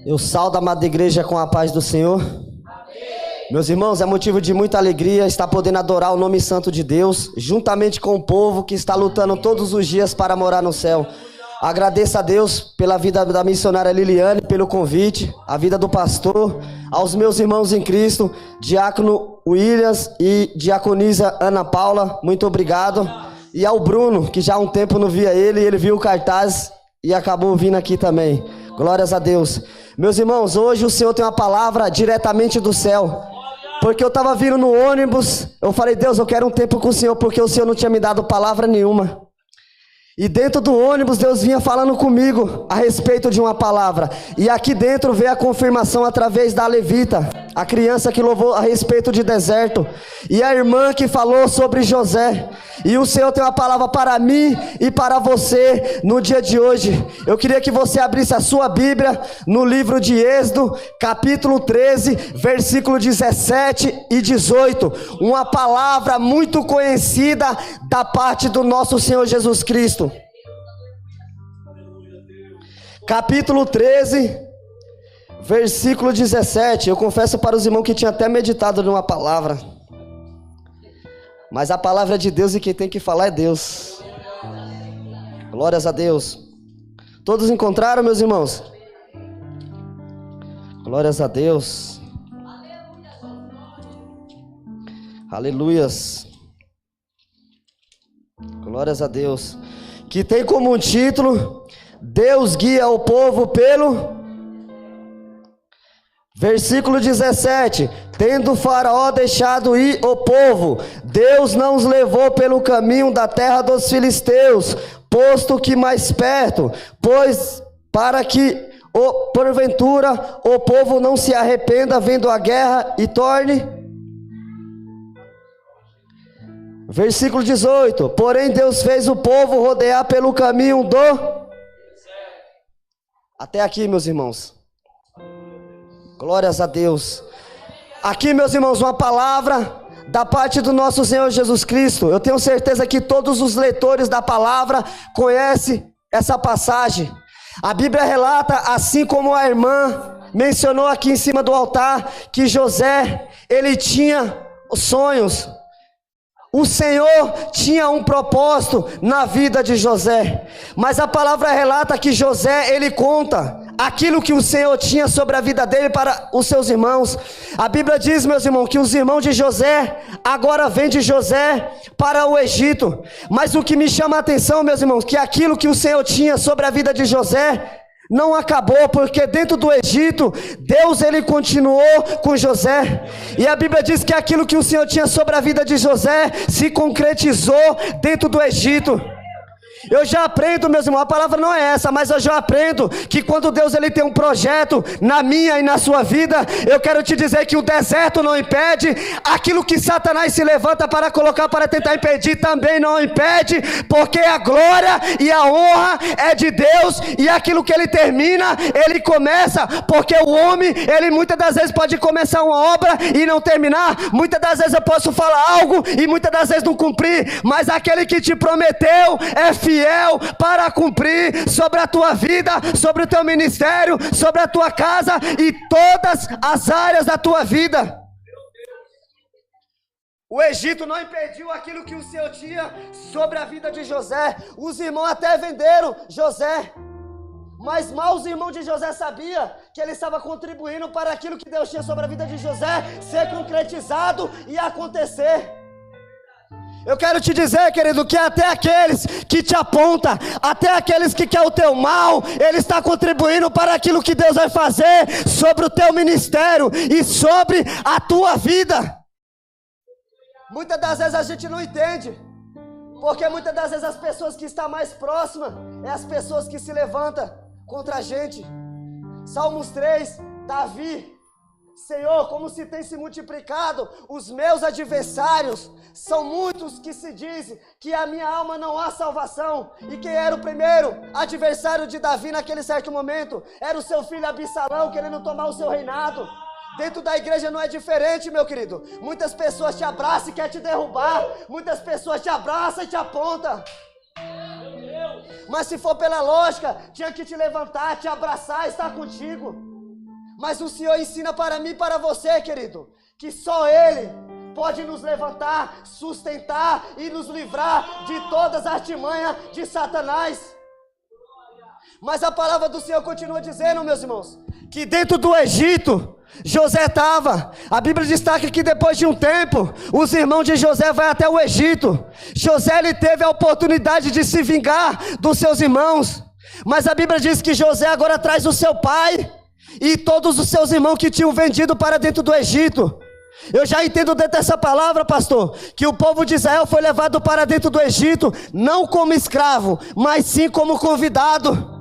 Eu saldo a amada igreja com a paz do Senhor. Meus irmãos, é motivo de muita alegria estar podendo adorar o nome santo de Deus, juntamente com o povo que está lutando todos os dias para morar no céu. Agradeço a Deus pela vida da missionária Liliane, pelo convite, a vida do pastor, aos meus irmãos em Cristo, diácono Williams e diaconisa Ana Paula, muito obrigado. E ao Bruno, que já há um tempo não via ele viu o cartaz e acabou vindo aqui também. Glórias a Deus. Meus irmãos, hoje o Senhor tem uma palavra diretamente do céu. Porque eu estava vindo no ônibus, eu falei, Deus, eu quero um tempo com o Senhor, porque o Senhor não tinha me dado palavra nenhuma. E dentro do ônibus, Deus vinha falando comigo a respeito de uma palavra. E aqui dentro veio a confirmação através da levita, a criança que louvou a respeito de deserto. E a irmã que falou sobre José. E o Senhor tem uma palavra para mim e para você no dia de hoje. Eu queria que você abrisse a sua Bíblia no livro de Êxodo, capítulo 13, versículo 17 e 18. Uma palavra muito conhecida da parte do nosso Senhor Jesus Cristo. Capítulo 13, versículo 17. Eu confesso para os irmãos que tinha até meditado numa palavra. Mas a palavra é de Deus e quem tem que falar é Deus. Glórias a Deus. Todos encontraram, meus irmãos? Glórias a Deus. Aleluias. Glórias a Deus. Que tem como um título: Deus guia o povo pelo... Versículo 17. Tendo Faraó deixado ir o povo, Deus não os levou pelo caminho da terra dos filisteus, posto que mais perto, pois para que porventura o povo não se arrependa vendo a guerra e torne... Versículo 18. Porém Deus fez o povo rodear pelo caminho do... Até aqui, meus irmãos. Glórias a Deus. Aqui, meus irmãos, uma palavra da parte do nosso Senhor Jesus Cristo. Eu tenho certeza que todos os leitores da palavra conhecem essa passagem. A Bíblia relata, assim como a irmã mencionou aqui em cima do altar, que José, ele tinha sonhos. O Senhor tinha um propósito na vida de José, mas a palavra relata que José, ele conta aquilo que o Senhor tinha sobre a vida dele para os seus irmãos. A Bíblia diz, meus irmãos, que os irmãos de José agora vêm de José para o Egito. Mas o que me chama a atenção, meus irmãos, que aquilo que o Senhor tinha sobre a vida de José não acabou, porque dentro do Egito, Deus ele continuou com José. E a Bíblia diz que aquilo que o Senhor tinha sobre a vida de José se concretizou dentro do Egito. Eu já aprendo, meus irmãos, a palavra não é essa, mas eu já aprendo que quando Deus ele tem um projeto na minha e na sua vida, eu quero te dizer que o deserto não impede, aquilo que Satanás se levanta para colocar, para tentar impedir, também não impede, porque a glória e a honra é de Deus, e aquilo que ele termina, ele começa, porque o homem, ele muitas das vezes pode começar uma obra e não terminar, muitas das vezes eu posso falar algo e muitas das vezes não cumprir, mas aquele que te prometeu é fiel para cumprir sobre a tua vida, sobre o teu ministério, sobre a tua casa e todas as áreas da tua vida. O Egito não impediu aquilo que o Senhor tinha sobre a vida de José. Os irmãos até venderam José, mas mal os irmãos de José sabiam que ele estava contribuindo para aquilo que Deus tinha sobre a vida de José ser concretizado e acontecer. Eu quero te dizer, querido, que até aqueles que te apontam, até aqueles que querem o teu mal, ele está contribuindo para aquilo que Deus vai fazer sobre o teu ministério e sobre a tua vida. Muitas das vezes a gente não entende, porque muitas das vezes as pessoas que estão mais próximas é as pessoas que se levantam contra a gente. Salmos 3, Davi: Senhor, como se tem se multiplicado os meus adversários, são muitos que se dizem que a minha alma não há salvação. E quem era o primeiro adversário de Davi naquele certo momento? Era o seu filho Absalão, querendo tomar o seu reinado. Dentro da igreja não é diferente, meu querido. Muitas pessoas te abraçam e querem te derrubar, muitas pessoas te abraçam e te apontam. Mas se for pela lógica, tinha que te levantar, te abraçar, estar contigo. Mas o Senhor ensina para mim e para você, querido, que só Ele pode nos levantar, sustentar e nos livrar de todas as artimanhas de Satanás. Mas a palavra do Senhor continua dizendo, meus irmãos, que dentro do Egito, José estava. A Bíblia destaca que depois de um tempo, os irmãos de José vão até o Egito. José, ele teve a oportunidade de se vingar dos seus irmãos. Mas a Bíblia diz que José agora traz o seu pai e todos os seus irmãos que tinham vendido para dentro do Egito. Eu já entendo dentro dessa palavra, pastor, que o povo de Israel foi levado para dentro do Egito, não como escravo, mas sim como convidado.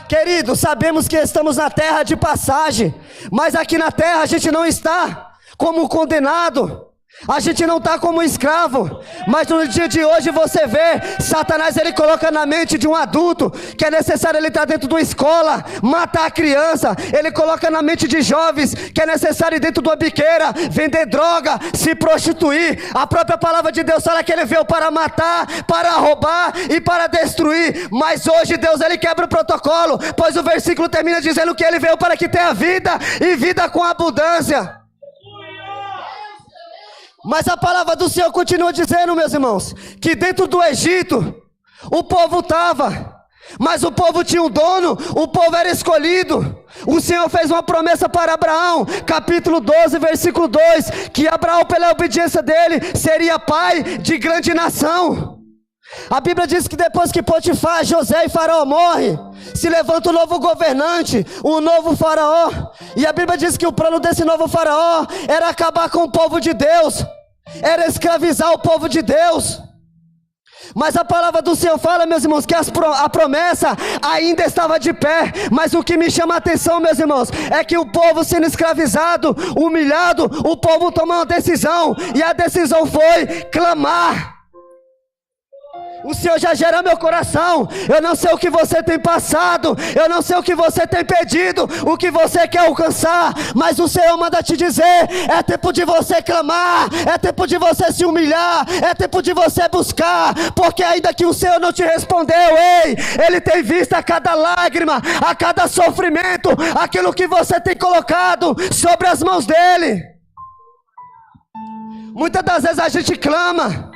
Querido, sabemos que estamos na terra de passagem, mas aqui na terra a gente não está como condenado, a gente não está como escravo. Mas no dia de hoje você vê, Satanás ele coloca na mente de um adulto que é necessário ele estar dentro de uma escola, matar a criança. Ele coloca na mente de jovens que é necessário ir dentro de uma biqueira, vender droga, se prostituir. A própria palavra de Deus fala que ele veio para matar, para roubar e para destruir. Mas hoje Deus ele quebra o protocolo, pois o versículo termina dizendo que ele veio para que tenha vida e vida com abundância. Mas a palavra do Senhor continua dizendo, meus irmãos, que dentro do Egito, o povo estava, mas o povo tinha um dono, o povo era escolhido. O Senhor fez uma promessa para Abraão, capítulo 12, versículo 2, que Abraão, pela obediência dele, seria pai de grande nação. A Bíblia diz que depois que Potifar, José e Faraó morrem, se levanta um novo governante, um novo faraó. E a Bíblia diz que o plano desse novo faraó era acabar com o povo de Deus, era escravizar o povo de Deus. Mas a palavra do Senhor fala, meus irmãos, que a promessa ainda estava de pé. Mas o que me chama a atenção, meus irmãos, é que o povo sendo escravizado, humilhado, o povo tomou uma decisão, e a decisão foi clamar. O Senhor já gera meu coração. Eu não sei o que você tem passado, eu não sei o que você tem pedido, o que você quer alcançar, mas o Senhor manda te dizer: é tempo de você clamar, é tempo de você se humilhar, é tempo de você buscar, porque ainda que o Senhor não te respondeu, ei, Ele tem visto a cada lágrima, a cada sofrimento, aquilo que você tem colocado sobre as mãos dEle. Muitas das vezes a gente clama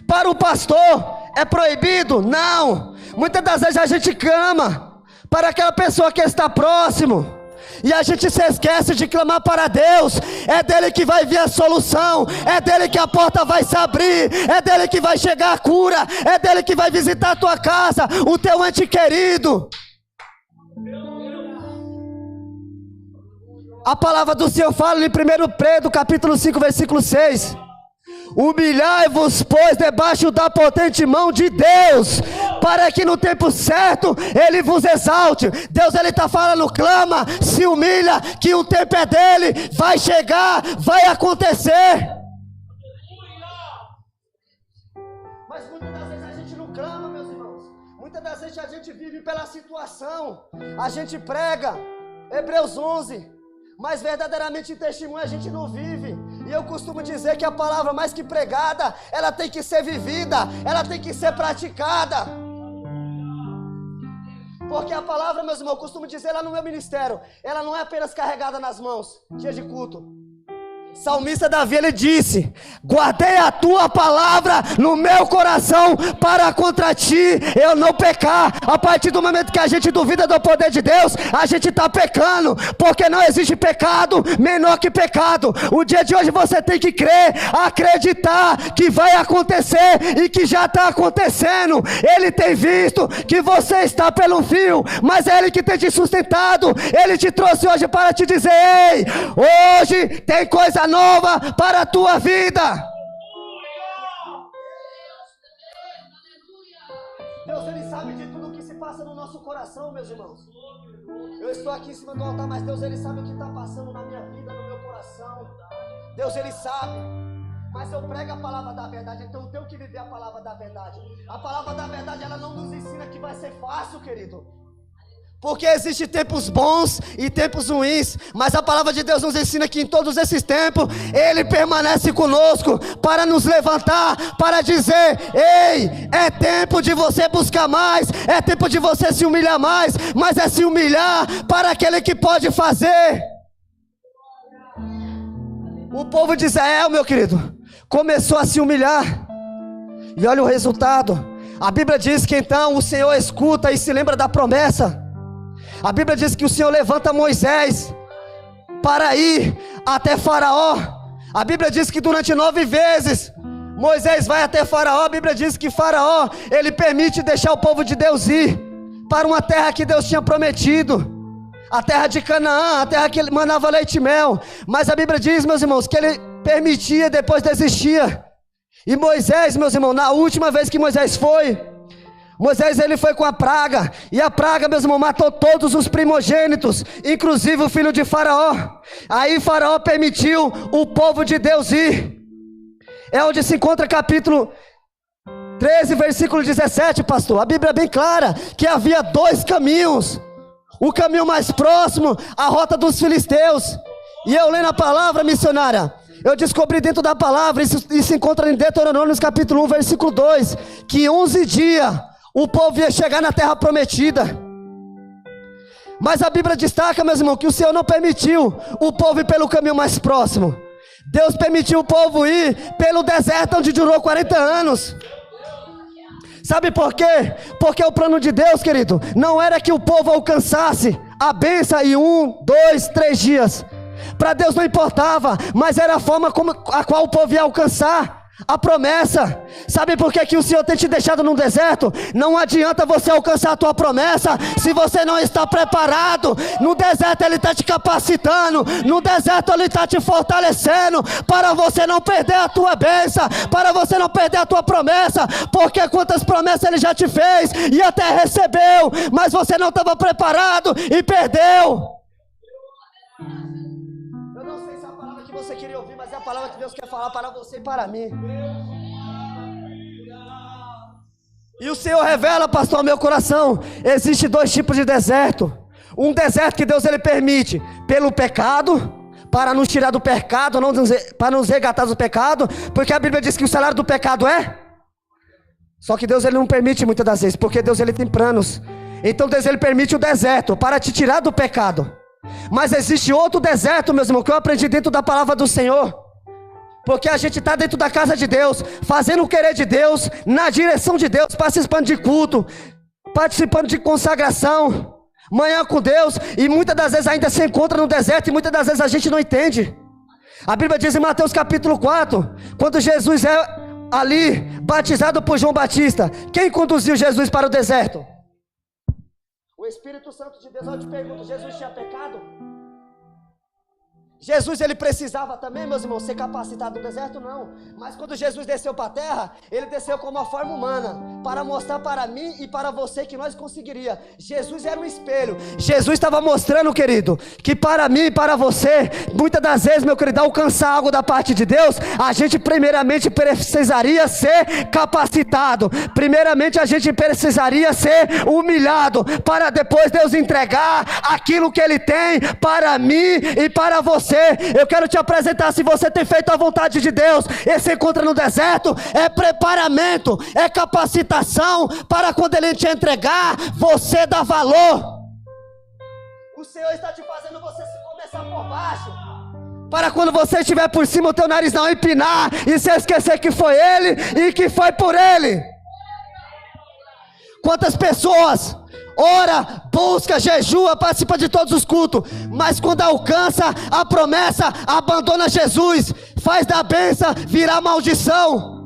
para o pastor. É proibido? Não. Muitas das vezes a gente clama para aquela pessoa que está próximo, e a gente se esquece de clamar para Deus. É dele que vai vir a solução, é dele que a porta vai se abrir, é dele que vai chegar a cura, é dele que vai visitar a tua casa, o teu ente querido. A palavra do Senhor fala em 1 Pedro capítulo 5, versículo 6. Humilhai-vos, pois, debaixo da potente mão de Deus, para que no tempo certo Ele vos exalte. Deus, Ele está falando: clama, se humilha, que o tempo é dEle, vai chegar, vai acontecer. Mas muitas das vezes a gente não clama, meus irmãos. Muitas das vezes a gente vive pela situação. A gente prega Hebreus 11, mas verdadeiramente em testemunho a gente não vive. E eu costumo dizer que a palavra, mais que pregada, ela tem que ser vivida, ela tem que ser praticada. Porque a palavra, meus irmãos, eu costumo dizer lá no meu ministério, ela não é apenas carregada nas mãos, dia de culto. Salmista Davi, ele disse: guardei a tua palavra no meu coração para contra ti eu não pecar. A partir do momento que a gente duvida do poder de Deus, a gente está pecando, porque não existe pecado menor que pecado. O dia de hoje você tem que crer, acreditar que vai acontecer e que já está acontecendo. Ele tem visto que você está pelo fio, mas é Ele que tem te sustentado. Ele te trouxe hoje para te dizer: ei, hoje tem coisa nova para a tua vida. Deus, Ele sabe de tudo que se passa no nosso coração, meus irmãos. Eu estou aqui em cima do altar, mas Deus, Ele sabe o que está passando na minha vida, no meu coração. Deus, Ele sabe. Mas eu prego a palavra da verdade, então eu tenho que viver a palavra da verdade. A palavra da verdade, ela não nos ensina que vai ser fácil, querido. Porque existem tempos bons e tempos ruins, mas a palavra de Deus nos ensina que em todos esses tempos Ele permanece conosco para nos levantar, para dizer: ei, é tempo de você buscar mais, é tempo de você se humilhar mais, mas é se humilhar para aquele que pode fazer. O povo de Israel, meu querido, começou a se humilhar, e olha o resultado. A Bíblia diz que então o Senhor escuta e se lembra da promessa. A Bíblia diz que o Senhor levanta Moisés para ir até Faraó. A Bíblia diz que durante 9 vezes Moisés vai até Faraó. A Bíblia diz que Faraó, ele permite deixar o povo de Deus ir para uma terra que Deus tinha prometido, a terra de Canaã, a terra que ele manava leite e mel. Mas a Bíblia diz, meus irmãos, que ele permitia e depois desistia. E Moisés, meus irmãos, na última vez que Moisés ele foi com a praga, e a praga, meus irmãos, matou todos os primogênitos, inclusive o filho de Faraó. Aí Faraó permitiu o povo de Deus ir. É onde se encontra capítulo 13, versículo 17, pastor. A Bíblia é bem clara que havia 2 caminhos. O caminho mais próximo, a rota dos filisteus. E eu lendo a palavra, missionária, eu descobri dentro da palavra, isso se encontra em Deuteronômio capítulo 1, versículo 2, que em 11 dias o povo ia chegar na terra prometida. Mas a Bíblia destaca, meus irmãos, que o Senhor não permitiu o povo ir pelo caminho mais próximo. Deus permitiu o povo ir pelo deserto, onde durou 40 anos. Sabe por quê? Porque o plano de Deus, querido, não era que o povo alcançasse a bênção em 1, 2, 3 dias. Para Deus não importava, mas era a forma a qual o povo ia alcançar a promessa. Sabe por que o Senhor tem te deixado no deserto? Não adianta você alcançar a tua promessa se você não está preparado. No deserto Ele está te capacitando, no deserto Ele está te fortalecendo, para você não perder a tua bênção, para você não perder a tua promessa. Porque quantas promessas Ele já te fez e até recebeu, mas você não estava preparado e perdeu. Você queria ouvir, mas é a palavra que Deus quer falar para você e para mim. E o Senhor revela, pastor, ao meu coração, existe 2 tipos de deserto. Um deserto que Deus ele permite pelo pecado, para nos tirar do pecado, para nos resgatar do pecado, porque a Bíblia diz que o salário do pecado é. Só que Deus ele não permite muitas das vezes, porque Deus ele tem planos. Então Deus ele permite o deserto para te tirar do pecado. Mas existe outro deserto, meus irmãos, que eu aprendi dentro da palavra do Senhor. Porque a gente está dentro da casa de Deus, fazendo o querer de Deus, na direção de Deus, participando de culto, participando de consagração, manhã com Deus, e muitas das vezes ainda se encontra no deserto, e muitas das vezes a gente não entende. A Bíblia diz em Mateus capítulo 4, quando Jesus é ali, batizado por João Batista, quem conduziu Jesus para o deserto? O Espírito Santo de Deus. Eu te pergunto, Jesus tinha pecado? Jesus ele precisava também, meus irmãos, ser capacitado no deserto? Não. Mas quando Jesus desceu para a terra, ele desceu como uma forma humana, para mostrar para mim e para você que nós conseguiria. Jesus era um espelho. Jesus estava mostrando, querido, que para mim e para você, muitas das vezes, meu querido, alcançar algo da parte de Deus, a gente primeiramente precisaria ser capacitado. Primeiramente a gente precisaria ser humilhado, para depois Deus entregar aquilo que Ele tem para mim e para você. Eu quero te apresentar, se você tem feito a vontade de Deus, esse encontro no deserto é preparamento, é capacitação, para quando Ele te entregar, você dá valor. O Senhor está te fazendo você começar por baixo, para quando você estiver por cima, o teu nariz não empinar, e se esquecer que foi Ele, e que foi por Ele. Quantas pessoas ora, busca, jejua, participa de todos os cultos, mas quando alcança a promessa, abandona Jesus, faz da bênção virar maldição.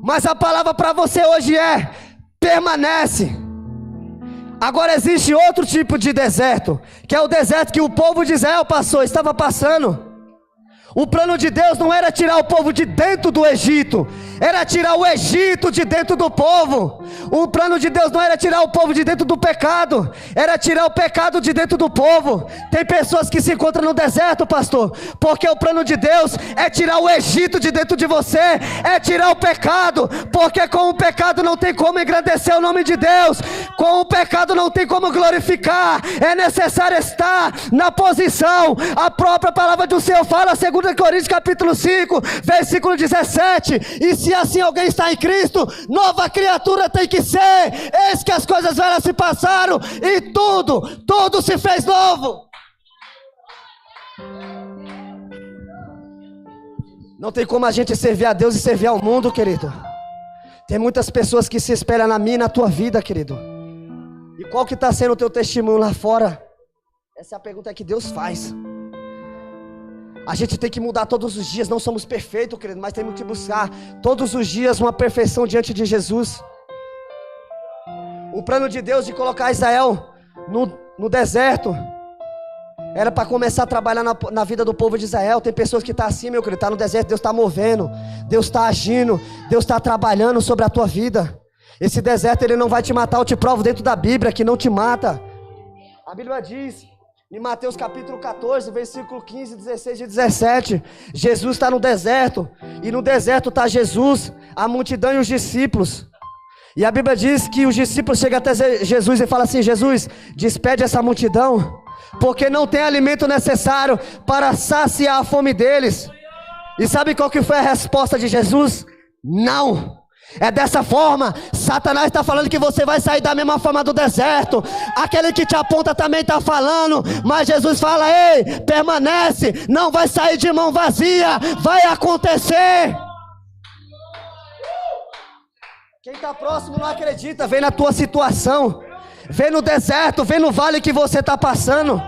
Mas a palavra para você hoje é: permanece. Agora existe outro tipo de deserto, que é o deserto que o povo de Israel estava passando. O plano de Deus não era tirar o povo de dentro do Egito, era tirar o Egito de dentro do povo. O plano de Deus não era tirar o povo de dentro do pecado, era tirar o pecado de dentro do povo. Tem pessoas que se encontram no deserto, pastor, porque o plano de Deus é tirar o Egito de dentro de você, é tirar o pecado, porque com o pecado não tem como engrandecer o nome de Deus, com o pecado não tem como glorificar, é necessário estar na posição. A própria palavra do Senhor fala, 2 Coríntios capítulo 5, versículo 17, e se assim alguém está em Cristo, nova criatura tem que ser, eis que as coisas velhas se passaram, e tudo se fez novo. Não tem como a gente servir a Deus e servir ao mundo, querido. Tem muitas pessoas que se espelham na minha e na tua vida, querido. E qual que está sendo o teu testemunho lá fora? Essa é a pergunta que Deus faz. A gente tem que mudar todos os dias. Não somos perfeitos, querido, mas temos que buscar todos os dias uma perfeição diante de Jesus. O plano de Deus de colocar Israel no deserto era para começar a trabalhar na vida do povo de Israel. Tem pessoas que estão assim, meu querido, está no deserto, Deus está movendo, Deus está agindo, Deus está trabalhando sobre a tua vida. Esse deserto ele não vai te matar, eu te provo dentro da Bíblia que não te mata. A Bíblia diz em Mateus capítulo 14, versículo 15, 16 e 17, Jesus está no deserto, e no deserto está Jesus, a multidão e os discípulos. E a Bíblia diz que os discípulos chegam até Jesus e falam assim: Jesus, despede essa multidão, porque não tem alimento necessário para saciar a fome deles. E sabe qual que foi a resposta de Jesus? Não. É dessa forma. Satanás está falando que você vai sair da mesma forma do deserto. Aquele que te aponta também está falando, mas Jesus fala: ei, permanece, não vai sair de mão vazia, vai acontecer. Quem está próximo não acredita, vem na tua situação, vem no deserto, vem no vale que você está passando.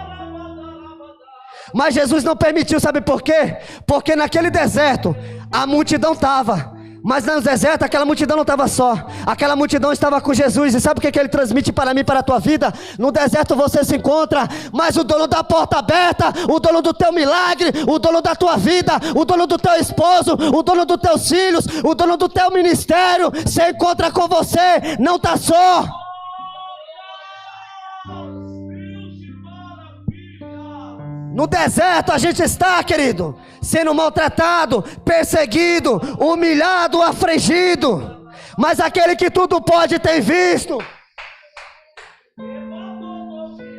Mas Jesus não permitiu, sabe por quê? Porque naquele deserto a multidão estava, mas no deserto aquela multidão não estava só, aquela multidão estava com Jesus. E sabe o que ele transmite para mim, para a tua vida? No deserto você se encontra, mas o dono da porta aberta, o dono do teu milagre, o dono da tua vida, o dono do teu esposo, o dono dos teus filhos, o dono do teu ministério, se encontra com você, não está só. No deserto a gente está, querido, sendo maltratado, perseguido, humilhado, afligido. Mas aquele que tudo pode tem visto.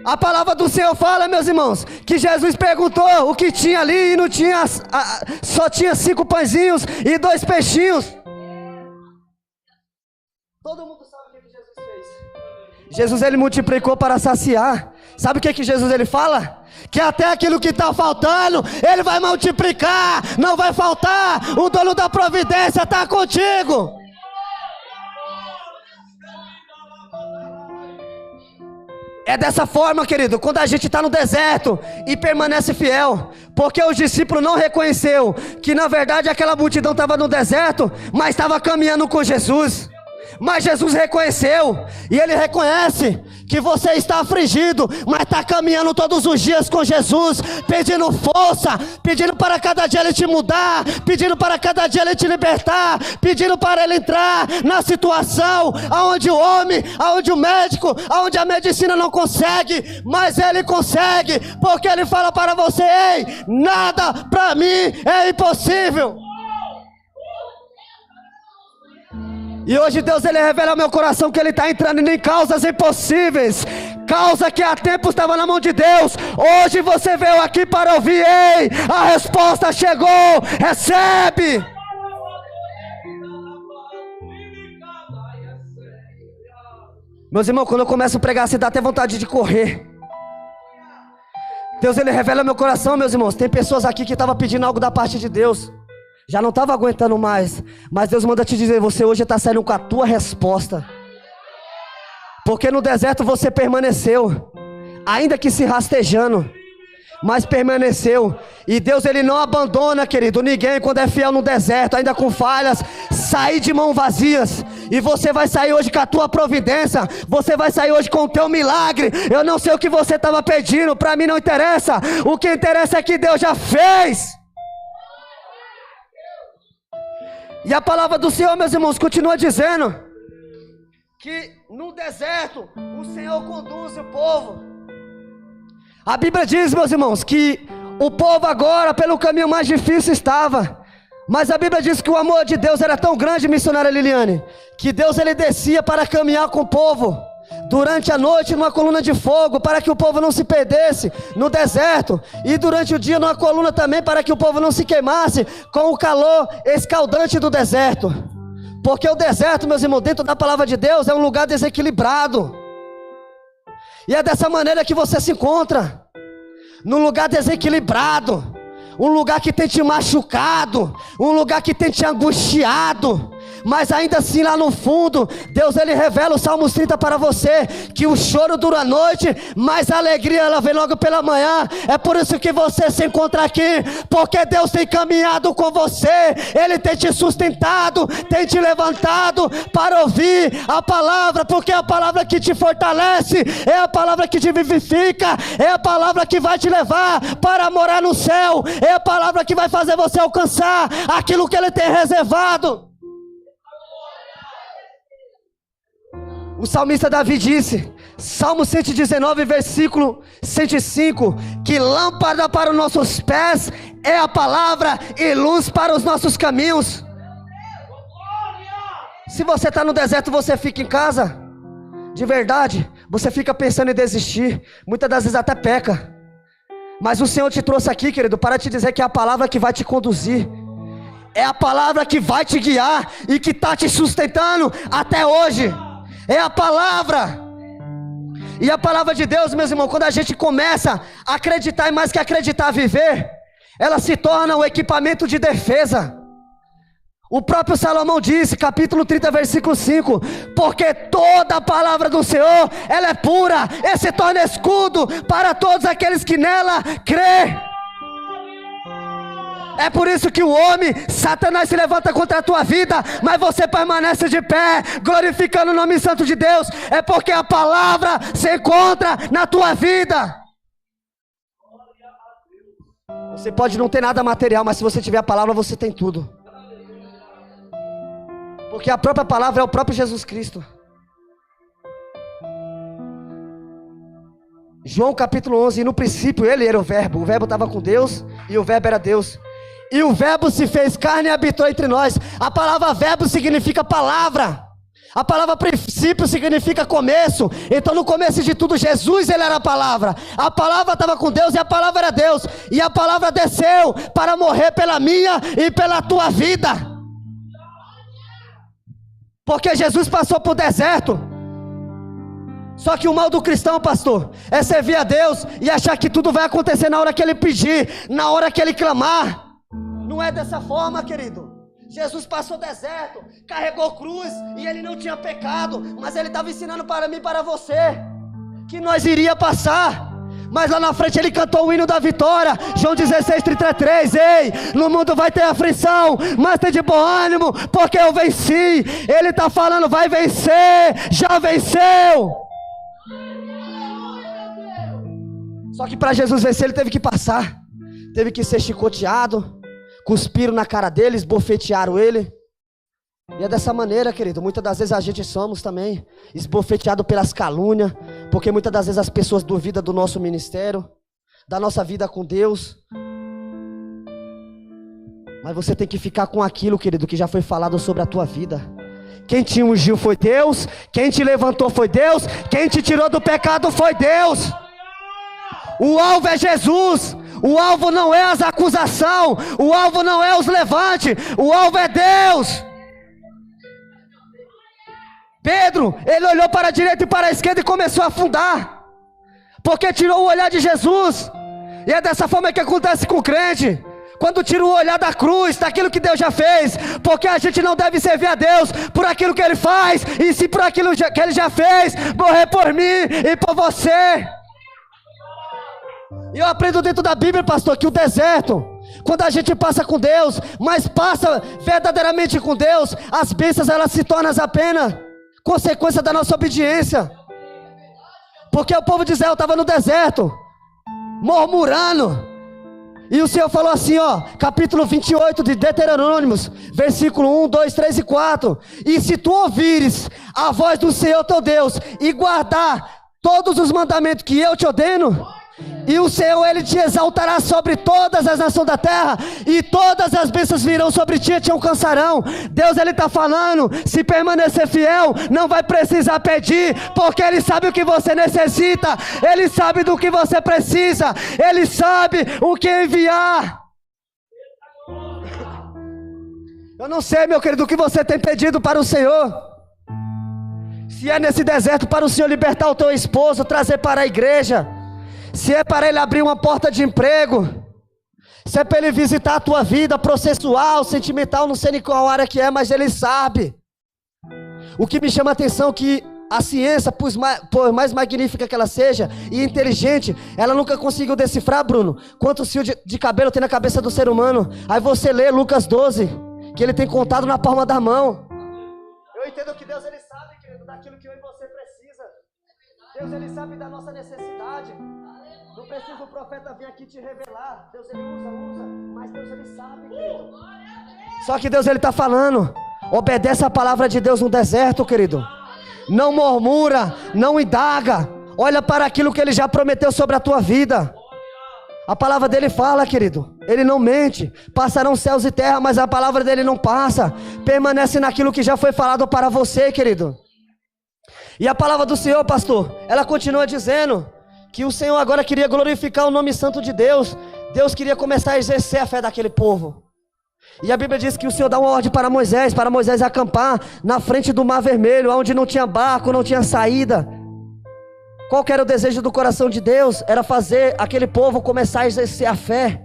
A palavra do Senhor fala, meus irmãos, que Jesus perguntou o que tinha ali e não tinha, só tinha 5 pãezinhos e 2 peixinhos. Todo mundo sabe o que Jesus fez. Jesus ele multiplicou para saciar. Sabe o que Jesus ele fala? Que até aquilo que está faltando, ele vai multiplicar, não vai faltar. O dono da providência está contigo. É dessa forma, querido, quando a gente está no deserto e permanece fiel, porque os discípulos não reconheceram que na verdade aquela multidão estava no deserto, mas estava caminhando com Jesus. Mas Jesus reconheceu, e ele reconhece que você está afligido, mas está caminhando todos os dias com Jesus, pedindo força, pedindo para cada dia ele te mudar, pedindo para cada dia ele te libertar, pedindo para ele entrar na situação aonde o homem, aonde o médico, aonde a medicina não consegue, mas ele consegue, porque ele fala para você: ei, nada para mim é impossível. E hoje Deus ele revela ao meu coração que ele está entrando em causas impossíveis, causa que há tempo estava na mão de Deus. Hoje você veio aqui para ouvir: ei, a resposta chegou, recebe. Meus irmãos, quando eu começo a pregar, você dá até vontade de correr. Deus ele revela ao meu coração, meus irmãos, tem pessoas aqui que estavam pedindo algo da parte de Deus, já não estava aguentando mais, mas Deus manda te dizer: você hoje está saindo com a tua resposta, porque no deserto você permaneceu, ainda que se rastejando, mas permaneceu. E Deus ele não abandona, querido, ninguém quando é fiel no deserto, ainda com falhas, sair de mãos vazias. E você vai sair hoje com a tua providência, você vai sair hoje com o teu milagre. Eu não sei o que você estava pedindo, para mim não interessa, o que interessa é que Deus já fez. E a palavra do Senhor, meus irmãos, continua dizendo que no deserto o Senhor conduz o povo. A Bíblia diz, meus irmãos, que o povo agora pelo caminho mais difícil estava. Mas a Bíblia diz que o amor de Deus era tão grande, missionária Liliane, que Deus ele descia para caminhar com o povo durante a noite numa coluna de fogo, para que o povo não se perdesse no deserto, e durante o dia numa coluna também, para que o povo não se queimasse com o calor escaldante do deserto. Porque o deserto, meus irmãos, dentro da palavra de Deus, é um lugar desequilibrado. E é dessa maneira que você se encontra, num lugar desequilibrado, um lugar que tem te machucado, um lugar que tem te angustiado. Mas ainda assim lá no fundo, Deus ele revela o Salmos 30 para você, que o choro dura a noite, mas a alegria ela vem logo pela manhã. É por isso que você se encontra aqui, porque Deus tem caminhado com você, Ele tem te sustentado, tem te levantado para ouvir a palavra, porque é a palavra que te fortalece, é a palavra que te vivifica, é a palavra que vai te levar para morar no céu, é a palavra que vai fazer você alcançar aquilo que Ele tem reservado. O salmista Davi disse, Salmo 119, versículo 105, que lâmpada para os nossos pés é a palavra e luz para os nossos caminhos. Se você está no deserto, você fica em casa, de verdade, você fica pensando em desistir, muitas das vezes até peca. Mas o Senhor te trouxe aqui, querido, para te dizer que é a palavra que vai te conduzir, é a palavra que vai te guiar e que está te sustentando até hoje. É a palavra. E a palavra de Deus, meus irmãos, quando a gente começa a acreditar e mais que acreditar, a viver, ela se torna um equipamento de defesa. O próprio Salomão disse, capítulo 30, versículo 5, porque toda a palavra do Senhor, ela é pura, e se torna escudo para todos aqueles que nela crê. É por isso que o homem, Satanás, se levanta contra a tua vida, mas você permanece de pé, glorificando o nome santo de Deus. É porque a palavra se encontra na tua vida. Você pode não ter nada material, mas se você tiver a palavra, você tem tudo. Porque a própria palavra é o próprio Jesus Cristo. João capítulo 11, no princípio ele era o verbo estava com Deus, e o verbo era Deus. E o verbo se fez carne e habitou entre nós. A palavra verbo significa palavra. A palavra princípio significa começo. Então no começo de tudo, Jesus ele era a palavra estava com Deus e a palavra era Deus. E a palavra desceu para morrer pela minha e pela tua vida. Porque Jesus passou por deserto. Só que o mal do cristão, pastor, é servir a Deus e achar que tudo vai acontecer na hora que ele pedir, na hora que ele clamar. Não é dessa forma, querido. Jesus passou deserto, carregou cruz e ele não tinha pecado, mas ele estava ensinando para mim e para você que nós iria passar. Mas lá na frente ele cantou o hino da vitória, João 16, 33, ei, no mundo vai ter aflição, mas tem de bom ânimo, porque eu venci. Ele está falando, vai vencer, já venceu. Só que para Jesus vencer ele teve que passar, teve que ser chicoteado, cuspiram na cara dele, esbofetearam ele. E é dessa maneira, querido, muitas das vezes a gente somos também esbofeteado pelas calúnias, porque muitas das vezes as pessoas duvidam do nosso ministério, da nossa vida com Deus. Mas você tem que ficar com aquilo, querido, que já foi falado sobre a tua vida. Quem te ungiu foi Deus, quem te levantou foi Deus, quem te tirou do pecado foi Deus. O alvo é Jesus. O alvo não é as acusações, o alvo não é os levantes, o alvo é Deus. Pedro, ele olhou para a direita e para a esquerda e começou a afundar, porque tirou o olhar de Jesus. E é dessa forma que acontece com o crente, quando tira o olhar da cruz, daquilo que Deus já fez, porque a gente não deve servir a Deus por aquilo que Ele faz, e sim por aquilo que Ele já fez, morrer por mim e por você. E eu aprendo dentro da Bíblia, pastor, que o deserto, quando a gente passa com Deus, mas passa verdadeiramente com Deus, as bênçãos elas se tornam apenas consequência da nossa obediência. Porque o povo de Israel estava no deserto, murmurando, E o Senhor falou assim, ó, capítulo 28 de Deuteronômios, versículo 1, 2, 3 e 4. E se tu ouvires a voz do Senhor teu Deus e guardar todos os mandamentos que eu te ordeno, e o Senhor, Ele te exaltará sobre todas as nações da terra, e todas as bênçãos virão sobre ti e te alcançarão. Deus, Ele está falando, se permanecer fiel, não vai precisar pedir, porque Ele sabe o que você necessita, Ele sabe do que você precisa, Ele sabe o que enviar. Eu não sei, meu querido, o que você tem pedido para o Senhor. Se é nesse deserto para o Senhor libertar o teu esposo, trazer para a igreja, se é para Ele abrir uma porta de emprego, se é para Ele visitar a tua vida processual, sentimental, não sei nem qual área que é, mas Ele sabe. O que me chama a atenção é que a ciência, por mais magnífica que ela seja e inteligente, ela nunca conseguiu decifrar, Bruno, quantos fios de cabelo tem na cabeça do ser humano. Aí você lê Lucas 12, que Ele tem contado na palma da mão. Eu entendo que Deus, Ele sabe, querido, daquilo que eu e você precisa. Deus, Ele sabe da nossa necessidade. Não precisa o profeta vir aqui te revelar. Deus, Ele usa, mas Deus, Ele sabe, querido. Só que Deus, Ele está falando, obedece a palavra de Deus no deserto, querido. Não murmura, não indaga. Olha para aquilo que Ele já prometeu sobre a tua vida. A palavra dele fala, querido, Ele não mente. Passarão céus e terra, mas a palavra dele não passa. Permanece naquilo que já foi falado para você, querido. E a palavra do Senhor, pastor, ela continua dizendo que o Senhor agora queria glorificar o nome santo de Deus. Deus queria começar a exercer a fé daquele povo. E a Bíblia diz que o Senhor dá uma ordem para Moisés acampar na frente do Mar Vermelho, onde não tinha barco, não tinha saída. Qual que era o desejo do coração de Deus? Era fazer aquele povo começar a exercer a fé.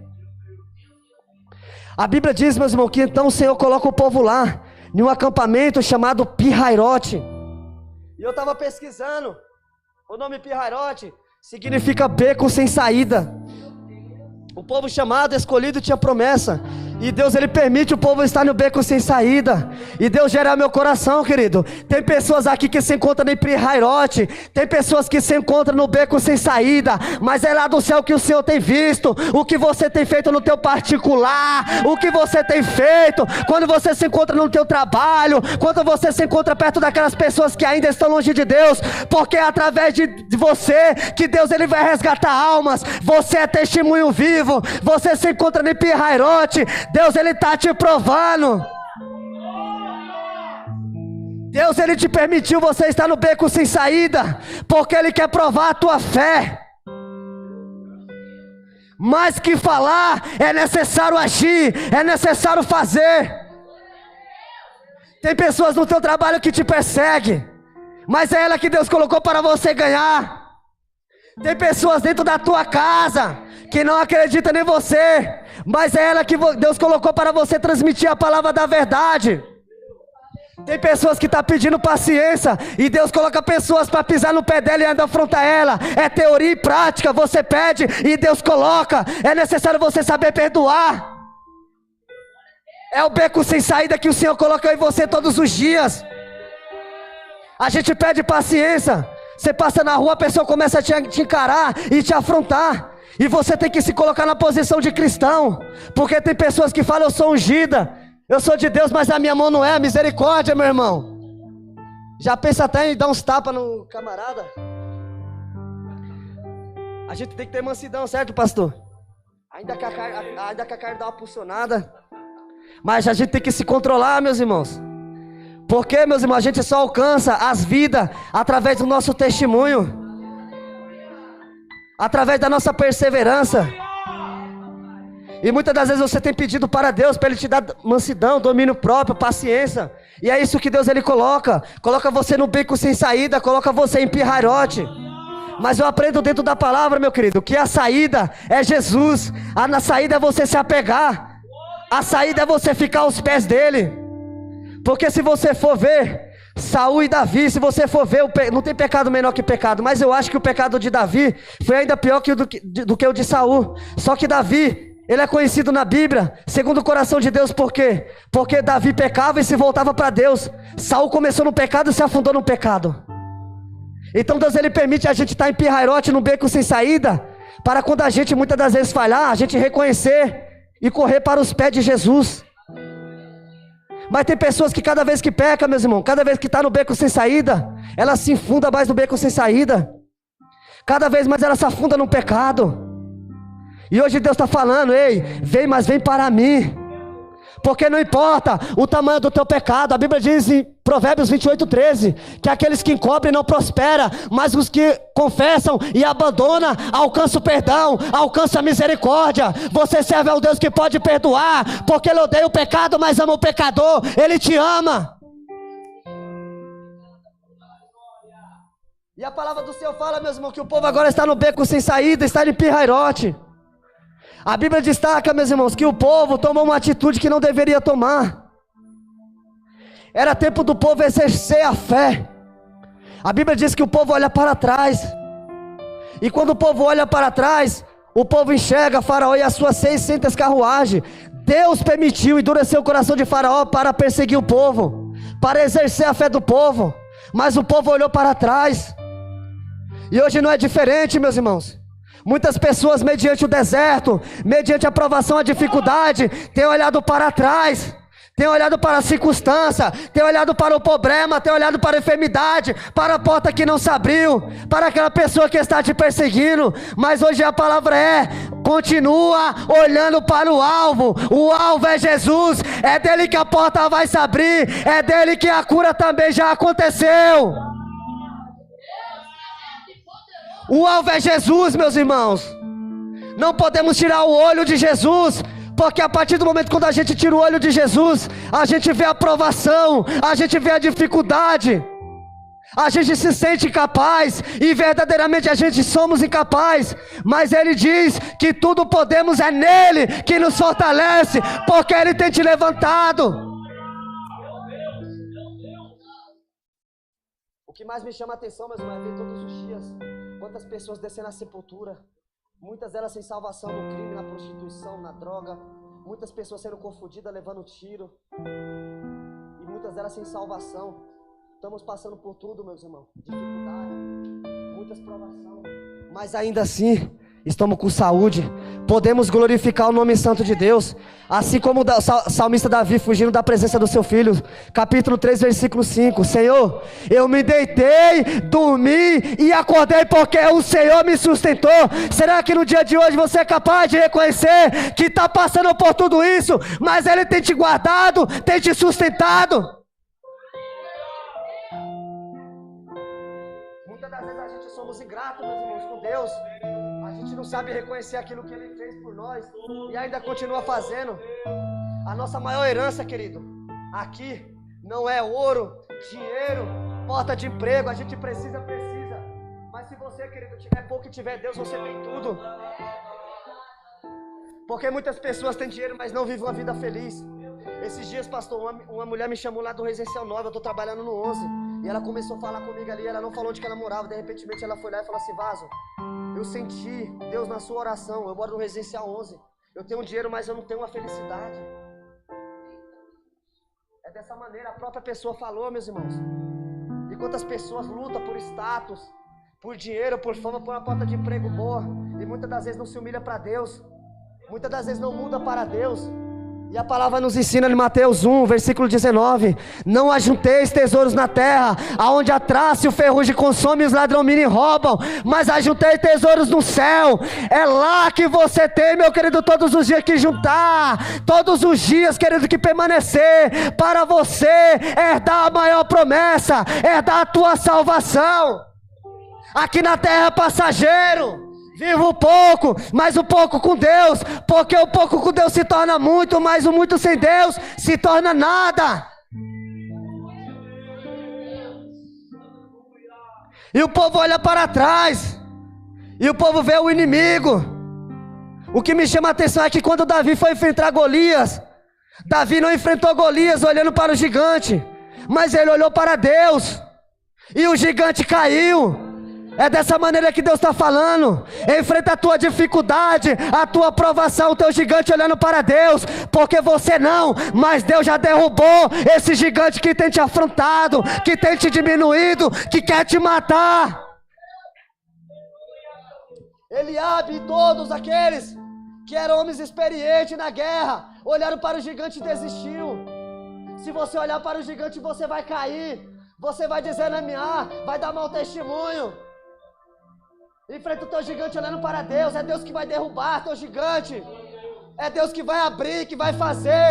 A Bíblia diz, meus irmãos, que então o Senhor coloca o povo lá, em um acampamento chamado Pi-Hairote. E eu estava pesquisando, o nome Pi-Hairote significa beco sem saída. O povo chamado, escolhido, tinha promessa. E Deus, Ele permite o povo estar no beco sem saída. E Deus gera meu coração, querido. Tem pessoas aqui que se encontram em Pi-Hairote. Tem pessoas que se encontram no beco sem saída. Mas é lá do céu que o Senhor tem visto. O que você tem feito no teu particular. O que você tem feito. Quando você se encontra no teu trabalho. Quando você se encontra perto daquelas pessoas que ainda estão longe de Deus. Porque é através de você que Deus, Ele vai resgatar almas. Você é testemunho vivo. Você se encontra em Pi-Hairote. Deus, Ele está te provando. Deus, Ele te permitiu você estar no beco sem saída, porque Ele quer provar a tua fé. Mais que falar, é necessário agir, é necessário fazer. Tem pessoas no teu trabalho que te perseguem, mas é ela que Deus colocou para você ganhar. Tem pessoas dentro da tua casa que não acreditam em você, mas é ela que Deus colocou para você transmitir a palavra da verdade. Tem pessoas que estão pedindo paciência, e Deus coloca pessoas para pisar no pé dela e ainda afrontar ela. É teoria e prática, você pede e Deus coloca. É necessário você saber perdoar. É o beco sem saída que o Senhor coloca em você todos os dias. A gente pede paciência. Você passa na rua, a pessoa começa a te encarar e te afrontar. E você tem que se colocar na posição de cristão. Porque tem pessoas que falam, eu sou ungida, eu sou de Deus, mas a minha mão não é. Misericórdia, meu irmão. Já pensa até em dar uns tapas no camarada. A gente tem que ter mansidão, certo, pastor? Ainda que a carne dá uma pulsionada. Mas a gente tem que se controlar, meus irmãos. Porque, meus irmãos, a gente só alcança as vidas através do nosso testemunho, através da nossa perseverança. E muitas das vezes você tem pedido para Deus, para Ele te dar mansidão, domínio próprio, paciência. E é isso que Deus, Ele coloca. Coloca você no beco sem saída, coloca você em Pi-Hairote. Mas eu aprendo dentro da palavra, meu querido, que a saída é Jesus. Na saída é você se apegar. A saída é você ficar aos pés dEle. Porque se você for ver Saul e Davi, se você for ver, não tem pecado menor que pecado, mas eu acho que o pecado de Davi foi ainda pior do que o de Saul. Só que Davi, ele é conhecido na Bíblia segundo o coração de Deus. Por quê? Porque Davi pecava e se voltava para Deus. Saul começou no pecado e se afundou no pecado. Então Deus, Ele permite a gente estar em Pi-Hairote, no beco sem saída, Para quando a gente muitas das vezes falhar, a gente reconhecer e correr para os pés de Jesus. Mas tem pessoas que cada vez que peca, meus irmãos, cada vez que está no beco sem saída, ela se afunda mais no beco sem saída. Cada vez mais ela se afunda no pecado. E hoje Deus está falando: ei, vem, mas vem para mim. Porque não importa o tamanho do teu pecado. A Bíblia diz em Provérbios 28:13 que aqueles que encobrem não prosperam, mas os que confessam e abandonam alcançam o perdão, alcançam a misericórdia. Você serve ao Deus que pode perdoar, porque Ele odeia o pecado, mas ama o pecador. Ele te ama. E a palavra do Senhor fala, meus irmãos, que o povo agora está no beco sem saída, está em pirrairote. A Bíblia destaca, meus irmãos, que o povo tomou uma atitude que não deveria tomar. Era tempo do povo exercer a fé. A Bíblia diz que o povo olha para trás. E quando o povo olha para trás, o povo enxerga Faraó e as suas 600 carruagens. Deus permitiu endurecer o coração de Faraó para perseguir o povo, para exercer a fé do povo. Mas o povo olhou para trás. E hoje não é diferente, meus irmãos. Muitas pessoas, mediante o deserto, mediante a provação, a dificuldade, têm olhado para trás, têm olhado para a circunstância, têm olhado para o problema, têm olhado para a enfermidade, para a porta que não se abriu, para aquela pessoa que está te perseguindo. Mas hoje a palavra é: continua olhando para o alvo é Jesus, é dele que a porta vai se abrir, é dele que a cura também já aconteceu. O alvo é Jesus, meus irmãos. Não podemos tirar o olho de Jesus, porque a partir do momento quando a gente tira o olho de Jesus, a gente vê a provação, a gente vê a dificuldade, a gente se sente incapaz, e verdadeiramente a gente somos incapazes. Mas Ele diz que tudo podemos é nele que nos fortalece, porque Ele tem te levantado. O que mais me chama a atenção, meus irmãos, é ver todos os dias quantas pessoas descendo à sepultura, muitas delas sem salvação no crime, na prostituição, na droga, muitas pessoas sendo confundidas, levando tiro, e muitas delas sem salvação. Estamos passando por tudo, meus irmãos, dificuldade, muitas provações, mas ainda assim estamos com saúde, podemos glorificar o nome santo de Deus, assim como o salmista Davi fugindo da presença do seu filho, capítulo 3, versículo 5, Senhor, eu me deitei, dormi e acordei porque o Senhor me sustentou. Será que no dia de hoje você é capaz de reconhecer que está passando por tudo isso, mas Ele tem te guardado, tem te sustentado? Muitas das vezes a gente somos ingratos, meus irmãos, com Deus. A gente não sabe reconhecer aquilo que Ele fez por nós e ainda continua fazendo. A nossa maior herança, querido, aqui não é ouro, dinheiro, porta de emprego. A gente precisa. Mas se você, querido, tiver pouco e tiver Deus, você tem tudo. Porque muitas pessoas têm dinheiro, mas não vivem uma vida feliz. Esses dias, pastor, uma mulher me chamou lá do Residencial 9, eu estou trabalhando no 11. E ela começou a falar comigo ali, ela não falou onde que ela morava. De repente ela foi lá e falou assim: Vaso, eu senti Deus na sua oração, eu moro no Residencial 11. Eu tenho dinheiro, mas eu não tenho uma felicidade. É dessa maneira, a própria pessoa falou, meus irmãos. E quantas pessoas lutam por status, por dinheiro, por fama, por uma porta de emprego boa, e muitas das vezes não se humilha para Deus, muitas das vezes não muda para Deus. E a palavra nos ensina em Mateus 1, versículo 19: não ajunteis tesouros na terra, aonde a traça e o ferrugem consomem e os ladrões minam e roubam, mas ajuntei tesouros no céu. É lá que você tem, meu querido, todos os dias que juntar, todos os dias, querido, que permanecer, para você herdar a maior promessa, herdar a tua salvação. Aqui na terra é passageiro. Viva o pouco, mas o pouco com Deus, porque o pouco com Deus se torna muito, mas o muito sem Deus se torna nada. E o povo olha para trás, e o povo vê o inimigo. O que me chama a atenção é que quando Davi foi enfrentar Golias, Davi não enfrentou Golias olhando para o gigante, mas ele olhou para Deus, e o gigante caiu. É dessa maneira que Deus está falando. Enfrenta a tua dificuldade, a tua provação, o teu gigante olhando para Deus, porque você não, mas Deus já derrubou esse gigante que tem te afrontado, que tem te diminuído, que quer te matar. Eliabe e todos aqueles que eram homens experientes na guerra, olharam para o gigante e desistiu. Se você olhar para o gigante, você vai cair, você vai desanimar, vai dar mau testemunho. Enfrenta o teu gigante olhando para Deus. É Deus que vai derrubar teu gigante. É Deus que vai abrir, que vai fazer.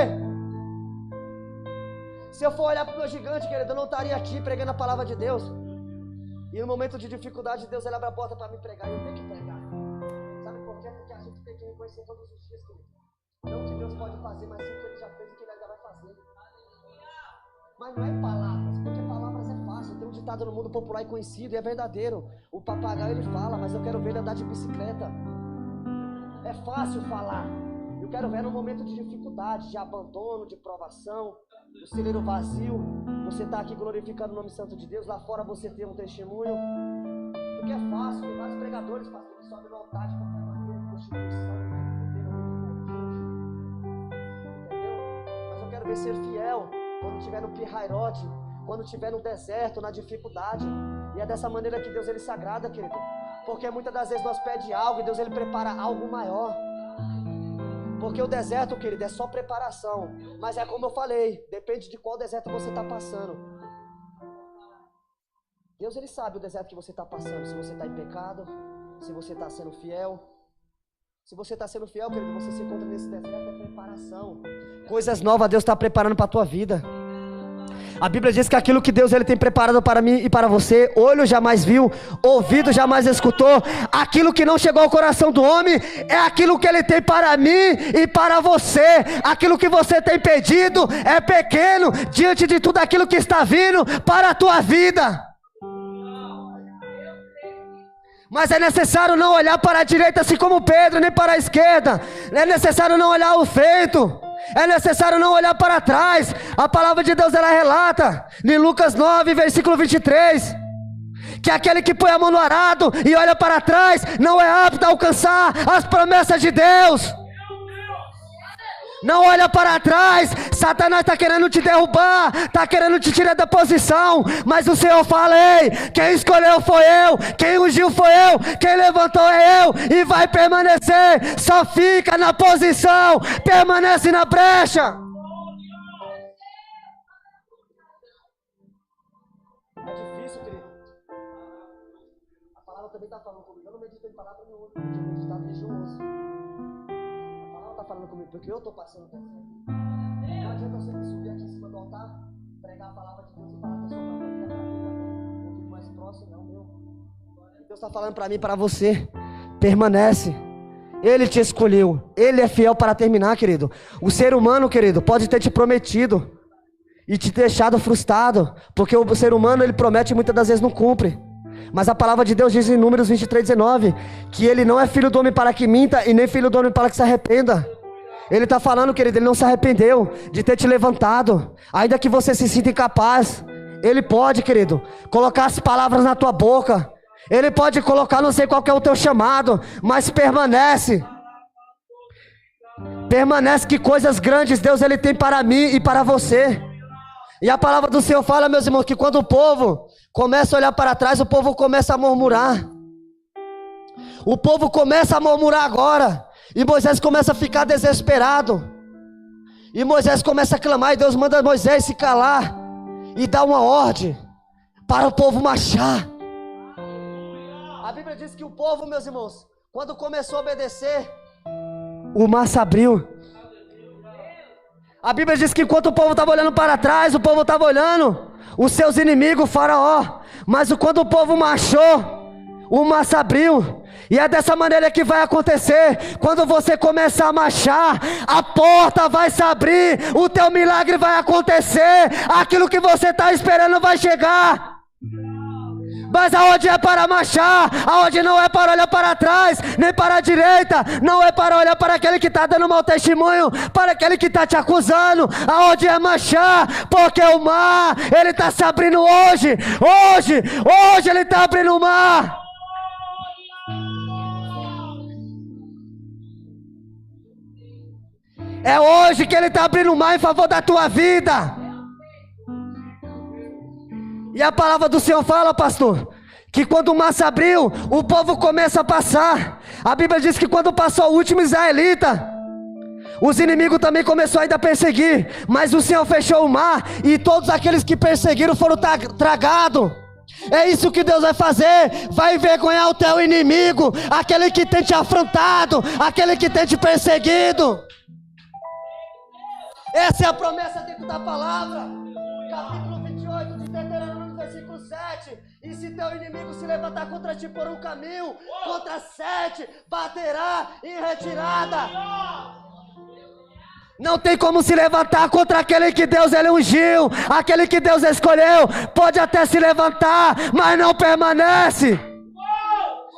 Se eu for olhar para o meu gigante, querido, eu não estaria aqui pregando a palavra de Deus. E no momento de dificuldade, Deus ele abre a porta para me pregar. E eu tenho que pregar. Sabe por quê? Porque a gente tem que reconhecer todos os dias, querido. Não o que Deus pode fazer, mas sim o que Ele já fez e o que Ele ainda vai fazer. Mas não é palavras, porque palavras é fácil. Tem um ditado no mundo popular e conhecido, e é verdadeiro. O papagaio ele fala, mas eu quero ver ele andar de bicicleta. É fácil falar. Eu quero ver no momento de dificuldade, de abandono, de provação, o celeiro vazio. Você está aqui glorificando o nome santo de Deus. Lá fora você tem um testemunho. Porque é fácil, tem vários pregadores, pastor, que sobem no altar de qualquer maneira, de constituição, entendeu? Mas eu quero ver ser fiel quando estiver no pirrairote, quando estiver no deserto, na dificuldade. E é dessa maneira que Deus ele se agrada, querido. Porque muitas das vezes nós pedimos algo e Deus ele prepara algo maior. Porque o deserto, querido, é só preparação. Mas é como eu falei, depende de qual deserto você está passando. Deus ele sabe o deserto que você está passando. Se você está em pecado, se você está sendo fiel. Se você está sendo fiel, querido, você se encontra nesse deserto, é preparação. Coisas novas Deus está preparando para a tua vida. A Bíblia diz que aquilo que Deus ele tem preparado para mim e para você, olho jamais viu, ouvido jamais escutou. Aquilo que não chegou ao coração do homem é aquilo que Ele tem para mim e para você. Aquilo que você tem pedido é pequeno diante de tudo aquilo que está vindo para a tua vida. Mas é necessário não olhar para a direita assim como Pedro, nem para a esquerda. É necessário não olhar o feito. É necessário não olhar para trás. A palavra de Deus ela relata em Lucas 9, versículo 23, que aquele que põe a mão no arado e olha para trás não é apto a alcançar as promessas de Deus. Não olha para trás. Satanás está querendo te derrubar, está querendo te tirar da posição, mas o Senhor fala: ei, quem escolheu foi eu, quem ungiu foi eu, quem levantou é eu, e vai permanecer. Só fica na posição, permanece na brecha. É difícil, querido. A palavra também está falando comigo. Eu não medito em palavra nenhuma, eu tinha meditado religioso. Falando comigo, porque eu estou passando por isso. Não adianta você subir aqui em cima do altar, pregar a palavra de Deus e falar que é só para mim, também. Eu fico mais próximo, não, meu. Deus está falando para mim e para você. Permanece. Ele te escolheu. Ele é fiel para terminar, querido. O ser humano, querido, pode ter te prometido e te deixado frustrado, porque o ser humano, ele promete e muitas das vezes não cumpre. Mas a palavra de Deus diz em Números 23:19 que ele não é filho do homem para que minta e nem filho do homem para que se arrependa. Ele está falando, querido, ele não se arrependeu de ter te levantado. Ainda que você se sinta incapaz, ele pode, querido, colocar as palavras na tua boca. Ele pode colocar, não sei qual que é o teu chamado, mas permanece. Permanece que coisas grandes Deus ele tem para mim e para você. E a palavra do Senhor fala, meus irmãos, que quando o povo começa a olhar para trás, o povo começa a murmurar. O povo começa a murmurar agora. E Moisés começa a ficar desesperado. E Moisés começa a clamar. E Deus manda Moisés se calar e dá uma ordem para o povo marchar. A Bíblia diz que o povo, meus irmãos, quando começou a obedecer, o mar se abriu. A Bíblia diz que enquanto o povo estava olhando para trás, o povo estava olhando os seus inimigos, o faraó. Mas quando o povo marchou, o mar se abriu. E é dessa maneira que vai acontecer. Quando você começar a marchar, a porta vai se abrir, o teu milagre vai acontecer, aquilo que você está esperando vai chegar. Mas aonde é para marchar, aonde não é para olhar para trás, nem para a direita, não é para olhar para aquele que está dando mau testemunho, para aquele que está te acusando, aonde é marchar, porque o mar, ele está se abrindo hoje ele está abrindo o mar. É hoje que ele está abrindo o mar em favor da tua vida. E a palavra do Senhor fala, pastor, que quando o mar se abriu, o povo começa a passar. A Bíblia diz que quando passou o último israelita, os inimigos também começaram ainda a perseguir, mas o Senhor fechou o mar, e todos aqueles que perseguiram foram tragados. É isso que Deus vai fazer, vai envergonhar o teu inimigo, aquele que tem te afrontado, aquele que tem te perseguido. Essa é a promessa dentro da palavra. Capítulo 28 de Deuteronômio, versículo 7. E se teu inimigo se levantar contra ti por um caminho, contra 7, baterá em retirada. Não tem como se levantar contra aquele que Deus ele ungiu, aquele que Deus escolheu. Pode até se levantar, mas não permanece.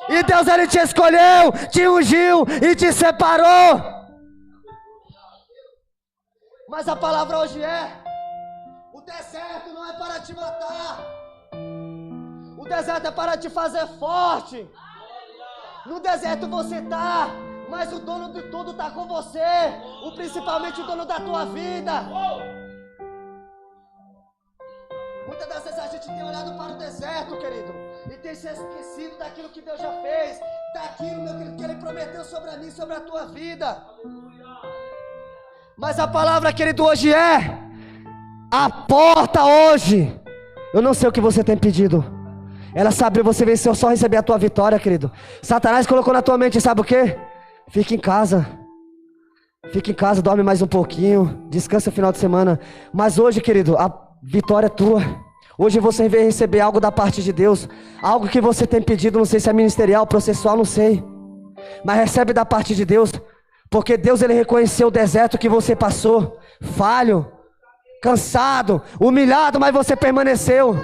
E Deus ele te escolheu, te ungiu e te separou. Mas a palavra hoje é: o deserto não é para te matar, o deserto é para te fazer forte. No deserto você está, mas o dono de tudo está com você, principalmente o dono da tua vida. Muitas das vezes a gente tem olhado para o deserto, querido, e tem se esquecido daquilo que Deus já fez, daquilo, meu querido, que Ele prometeu sobre a mim, sobre a tua vida. Mas a palavra, querido, hoje é: a porta hoje. Eu não sei o que você tem pedido. Ela sabe, você venceu só receber a tua vitória, querido. Satanás colocou na tua mente, sabe o quê? Fica em casa. Fica em casa, dorme mais um pouquinho, descansa no final de semana. Mas hoje, querido, a vitória é tua. Hoje você vai receber algo da parte de Deus, algo que você tem pedido, não sei se é ministerial, processual, não sei. Mas recebe da parte de Deus, porque Deus ele reconheceu o deserto que você passou, falho, cansado, humilhado, mas você permaneceu.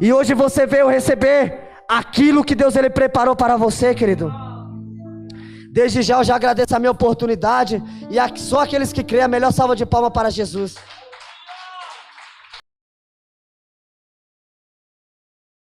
E hoje você veio receber aquilo que Deus ele preparou para você, querido. Desde já eu já agradeço a minha oportunidade. E só aqueles que creem, a melhor salva de palmas para Jesus.